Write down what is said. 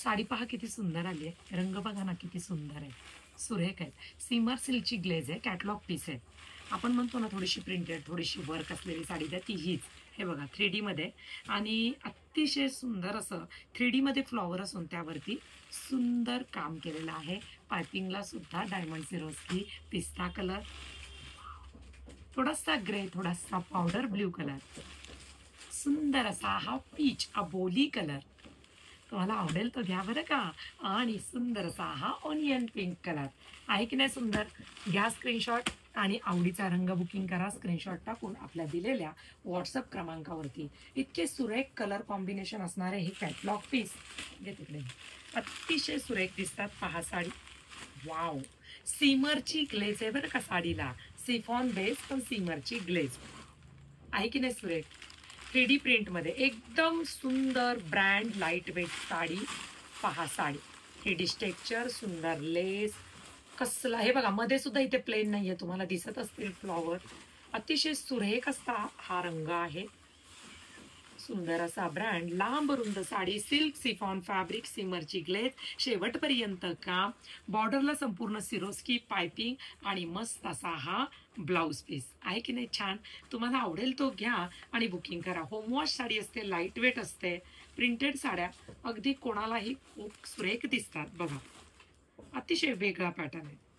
साडी पहा किती सुंदर आली आहे. रंग बघा ना किती सुंदर आहे, सुरेख आहेत. सिमर सिल्कची ग्लेज आहे, कॅटलॉग पीस आहे. आपण म्हणतो ना थोडीशी प्रिंटेड, थोडीशी वर्क असलेली साडी द्या, ती हीच. हे बघा 3D मध्ये आणि अतिशय सुंदर असं 3D मध्ये फ्लॉवर असून त्यावरती सुंदर काम केलेलं आहे. पायपिंगला सुद्धा डायमंड सिरोस्की, पिस्ता कलर, थोडासा ग्रे, थोडासा पावडर ब्ल्यू कलर, सुंदर असा हा पीच अबोली कलर. तुम्हाला आवडेल तो घ्या बरं का. आणि सुंदर असा हा ऑनियन पिंक कलर आहे की नाही सुंदर. घ्या स्क्रीनशॉट आणि आवडीचा रंग बुकिंग करा. स्क्रीनशॉट टाकून आपल्या दिलेल्या व्हॉट्सअप क्रमांकावरती. इतके सुरेख कलर कॉम्बिनेशन असणारे हे कॅटलॉग पीस घे तिकडे, अतिशय सुरेख दिसतात. पहा साडी, वाव. सीमरची ग्लेज आहे बरं का साडीला. सिफॉन बेस पण सीमरची ग्लेज आहे की नाही सुरेख. 3D प्रिंटमध्ये एकदम सुंदर ब्रँड लाईट वेट साडी. पहा साडी, 3D टेक्स्चर, सुंदर लेस, कसला. हे बघा मध्ये सुद्धा इथे प्लेन नाहीये, तुम्हाला दिसत असतील फ्लॉवर. अतिशय सुरेख असा हा रंग आहे. सुंदर असा ब्रँड, लांब रुंद साडी, सिल्क सिफॉन फॅब्रिक, सिमरची ग्लेज, शेवटपर्यंत काम. बॉर्डरला संपूर्ण सिरोस्की पायपिंग आणि मस्त असा हा ब्लाउज पीस आहे की नाही छान. तुम्हाला आवडेल तो घ्या आणि बुकिंग करा. होमवॉश साडी असते, लाईट वेट असते. प्रिंटेड साड्या अगदी कोणालाही खूप सुरेख दिसतात. बघा, अतिशय वेगळा पॅटर्न आहे.